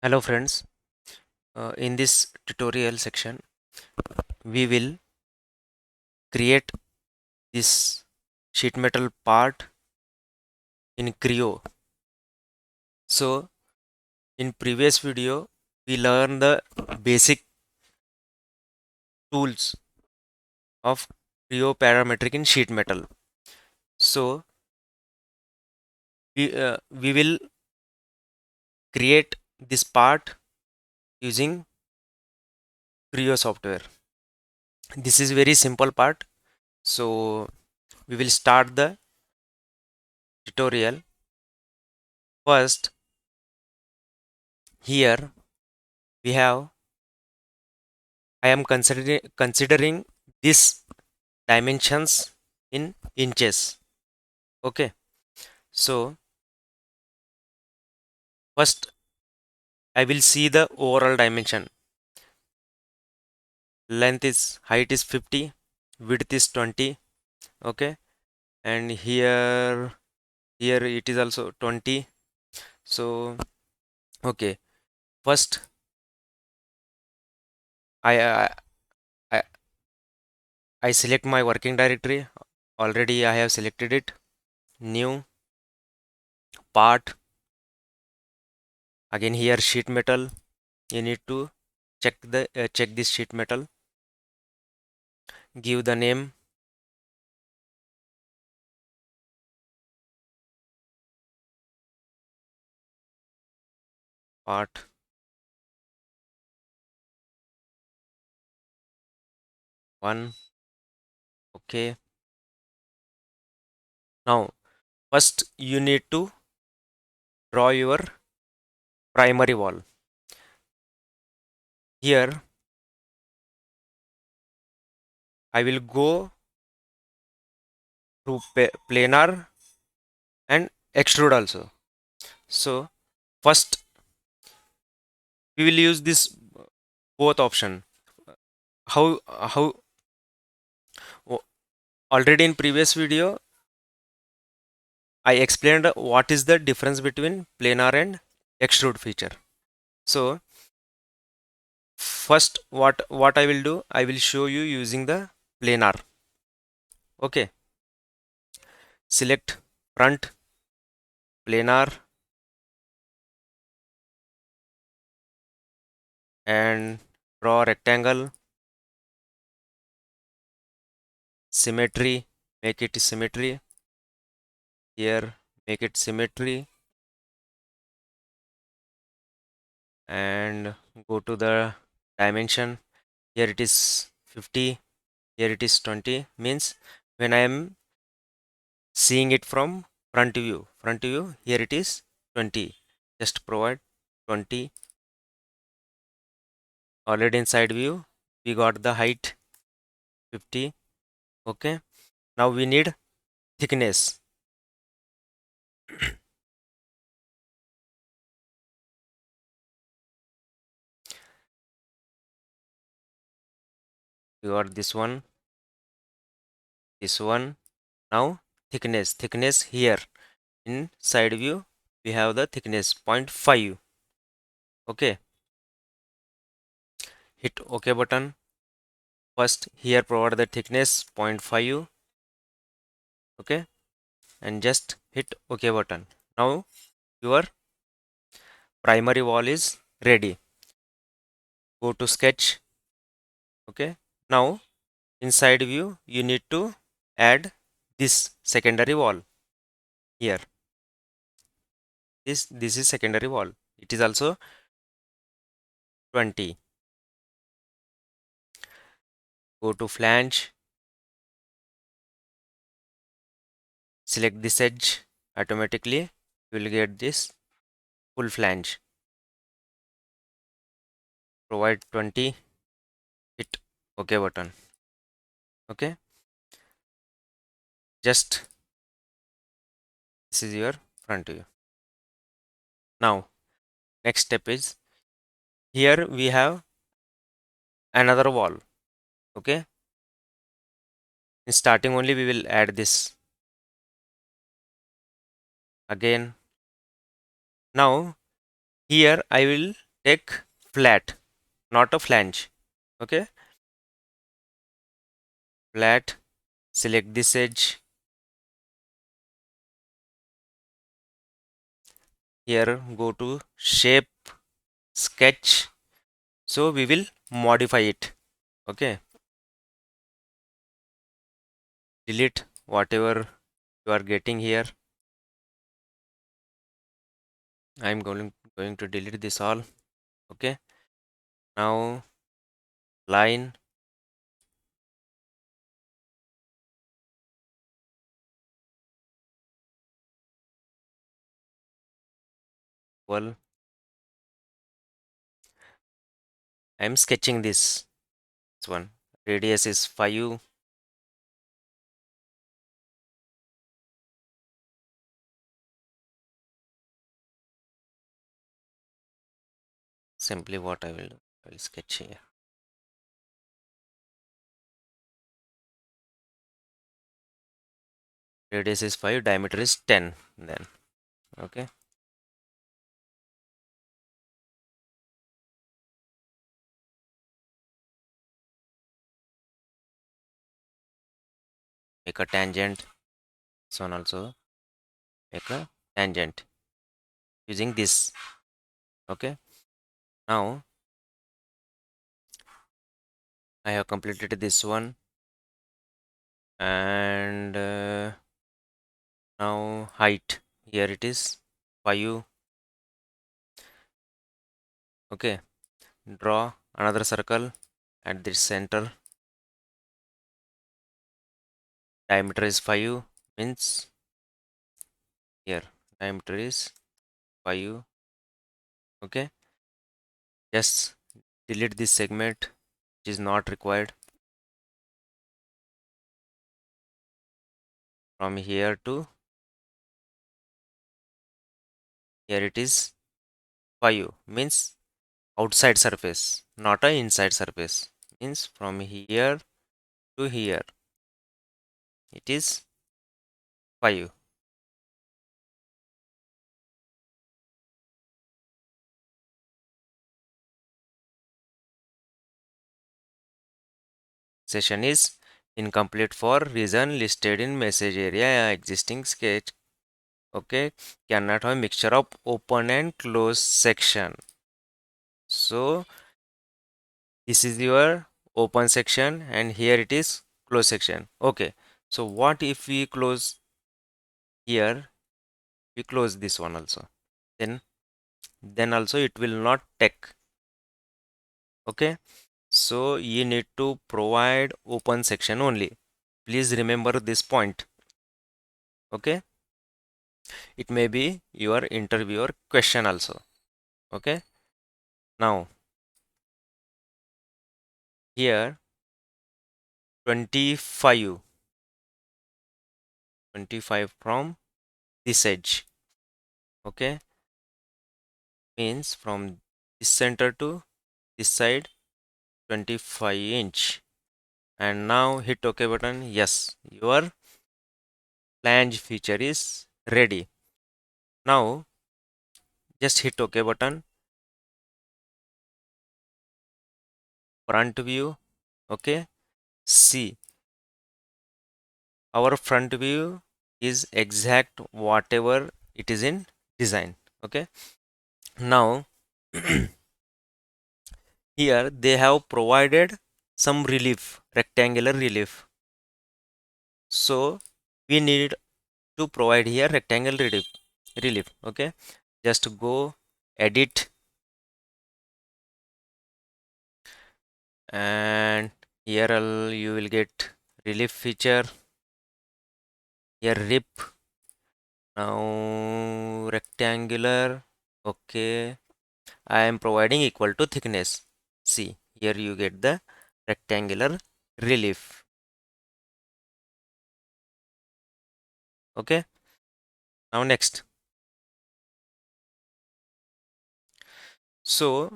Hello friends, in this tutorial section we will create this sheet metal part in Creo. So in previous video we learned the basic tools of Creo parametric in sheet metal. So we will create this part using Creo software. This is very simple part. So we will start the tutorial. First, here we have I am considering this dimensions in inches. Okay, so first I will see the overall dimension. Length is height is 50, width is 20. Okay, and here it is also 20. So okay, first I I I, I select my working directory. Already I have selected it. New part. Again here sheet metal. You need to check this sheet metal. Give the name part 1. Okay, now first you need to draw your primary wall. Here I will go to planar and extrude also. So first we will use this both option. How already in previous video I explained what is the difference between planar and extrude feature. So first what I will do, I will show you using the planar. Okay, select front, planar, and draw rectangle, symmetry, make it symmetry. Here make it symmetry and go to the dimension. Here it is 50, here it is 20. Means when I am seeing it from front view, here it is 20. Just provide 20. Already in side view we got the height 50. Okay, now we need thickness. We got this one. Now thickness here in side view we have the thickness 0.5. Okay, hit OK button. First here provide the thickness 0.5. Okay, and just hit OK button. Now your primary wall is ready. Go to sketch. Okay, now inside view you need to add this secondary wall. Here this is secondary wall, it is also 20. Go to flange, select this edge. Automatically you will get this full flange. Provide 20, hit OK button. Okay, just this is your front view. Now next step is, here we have another wall. Okay, in starting only we will add this again. Now here I will take flat, not a flange. Okay, flat, select this edge. Here go to shape, sketch. So we will modify it. Okay, delete whatever you are getting here. I'm going to delete this all. Okay, now line, well, I'm sketching this one. Radius is 5. Simply what I will do, I will sketch here. Radius is 5, diameter is 10 then. Okay, make a tangent. This one also make a tangent using this. Okay, now I have completed this one, and now height, here it is 5. Okay, draw another circle at this center. Diameter is 5, means here diameter is 5. Okay, just delete this segment which is not required. From here to here it is 5, means outside surface, not a inside surface. Means from here to here it is 5. Session is incomplete for reason listed in message area. Existing sketch, okay, cannot have mixture of open and closed section. So this is your open section and here it is closed section. Okay, so what if we close here, we close this one also, then also it will not take. Okay, so you need to provide open section only. Please remember this point. Okay, it may be your interviewer question also. Okay, now here 25 from this edge. Okay, means from this center to this side 25 inch. And now hit OK button. Yes, your flange feature is ready. Now just hit OK button. Front view. Okay, see, our front view is exact whatever it is in design. Okay, now here they have provided some relief, rectangular relief. So we need to provide here rectangle relief. Okay, just go edit, and here you will get relief feature. Here rip, now rectangular. Okay, I am providing equal to thickness. See, here you get the rectangular relief. Okay, now next. So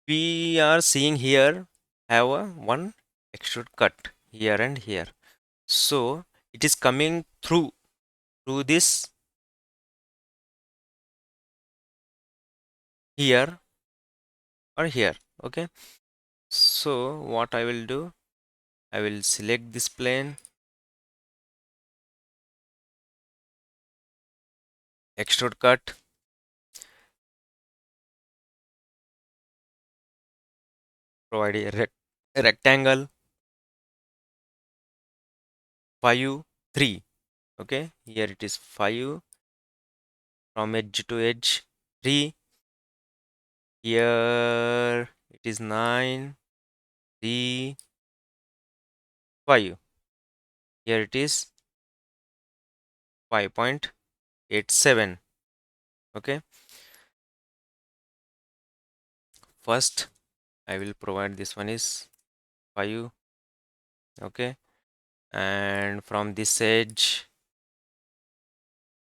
we are seeing here have a one extrude cut here and here. So it is coming through this here or here. Okay, so what I will do, I will select this plane, extrude cut, provide a rectangle 5 3. Okay, here it is 5 from edge to edge 3. Here it is 9 3 5. Here it is 5.87. Okay, first I will provide this one is 5. Okay, and from this edge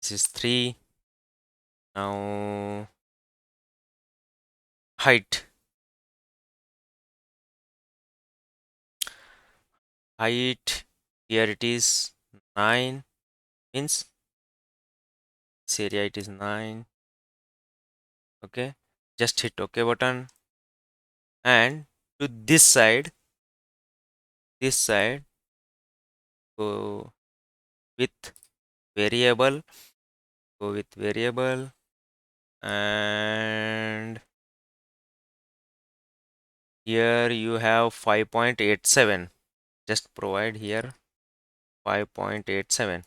this is 3. Now height, here it is 9, means this area it is 9. Okay, just hit OK button, and to this side go with variable, and here you have 5.87. Just provide here 5.87.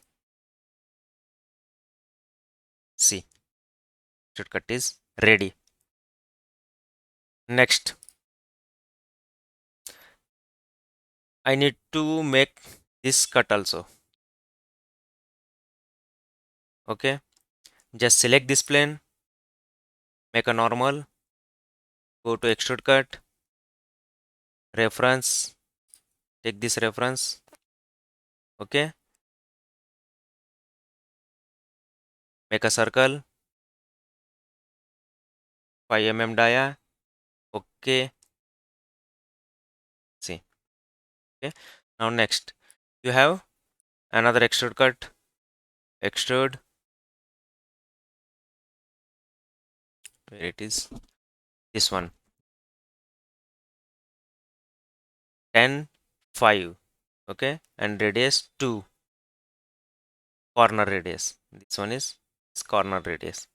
See, shortcut is ready. Next, I need to make this cut also. Okay, just select this plane, make a normal, go to extrude cut, reference, take this reference. Okay, make a circle, 5 mm dia. Okay, see. Okay, now next you have another extrude cut, extrude, where it is, this one, 10 5. Okay, and radius 2, corner radius, this one is corner radius.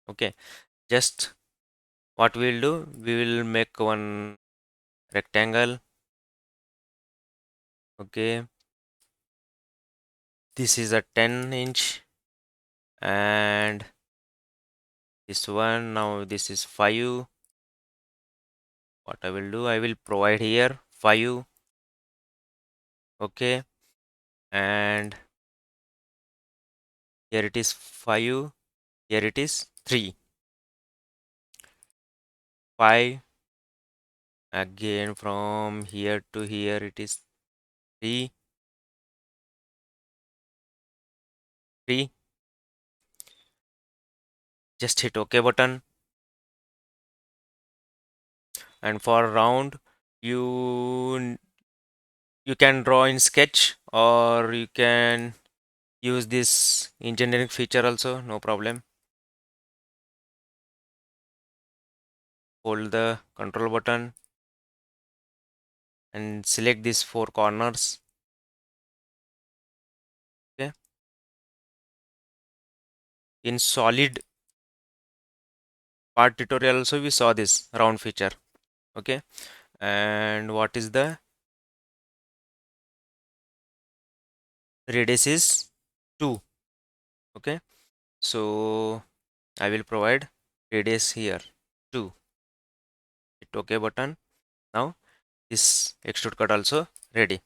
Okay, just what we'll do, we will make one rectangle. Okay, this is a 10 inch, and this one, now this is 5. What I will do, I will provide here 5. Okay, and here it is 5, here it is 3 5. Again from here to here it is 3 3. Just hit OK button, and for round you you can draw in sketch, or you can use this engineering feature also, no problem. Hold the control button and select these 4 corners. Okay, in solid part tutorial also we saw this round feature. Okay, and what is the radius is 2. Okay, so I will provide radius here 2. Hit OK button. Now this extrude cut also ready.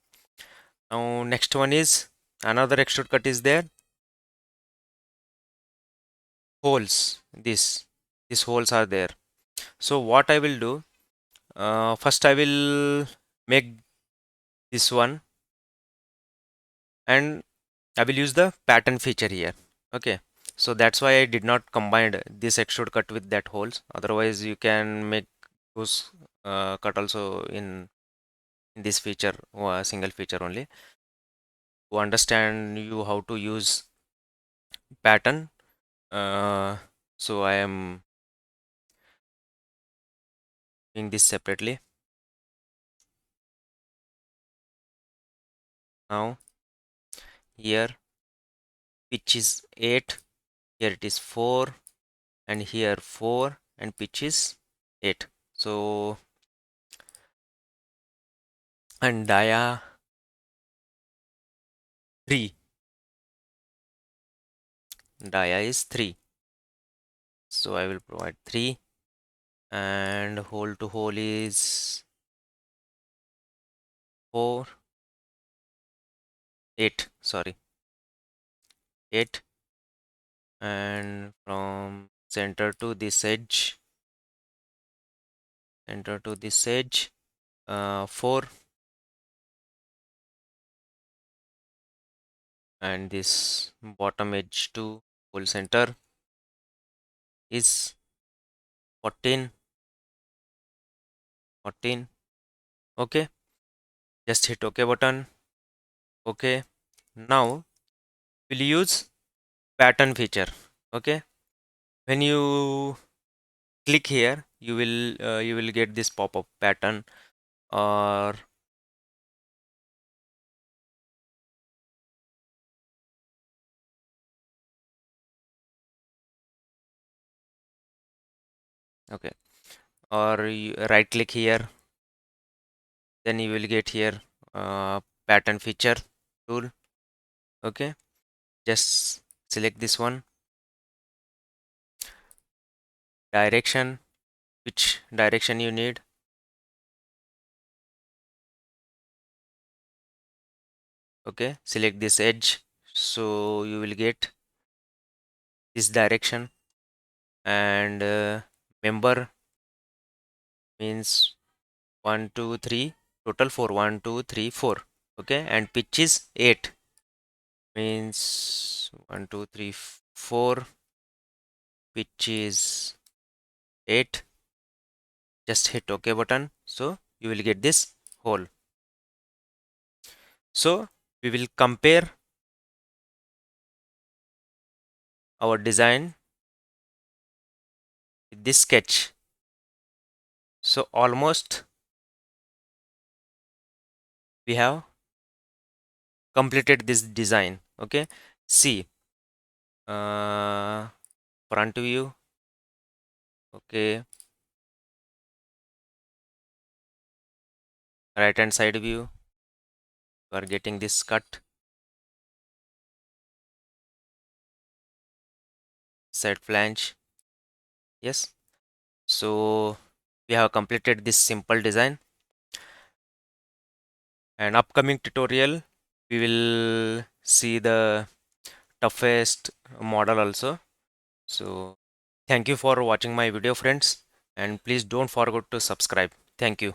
Now next one is another extrude cut is there, holes, these holes are there. So what I will do, first I will make this one, and I will use the pattern feature here. Okay, so that's why I did not combine this extrude cut with that holes. Otherwise you can make those cut also in this feature, single feature only. To understand you how to use pattern, so I am doing this separately. Now here pitch is 8, here it is 4, and here 4, and pitch is 8. So, and dia 3, dia is 3. So I will provide 3, and hole to hole is 4, 8, sorry, 8, and from center to this edge, 4, and this bottom edge to hole center is 14, 14. Okay, just hit OK button. Okay, now we'll use pattern feature. Okay, when you click here, you will get this pop-up pattern, or okay, or you right click here, then you will get here pattern feature tool. Okay, just select this one, direction, which direction you need. Okay, select this edge, so you will get this direction, and member means 1 2 3, total 4, 1 2 3 4. Okay, and pitch is 8, means 1 2 3 4, pitch is 8. Just hit OK button, so you will get this hole. So we will compare our design with this sketch. So almost we have completed this design. Okay, see, front view. Okay, right hand side view, you are getting this cut, side flange. Yes, so we have completed this simple design, and upcoming tutorial we will see the toughest model also. So thank you for watching my video, friends, and please don't forget to subscribe. Thank you.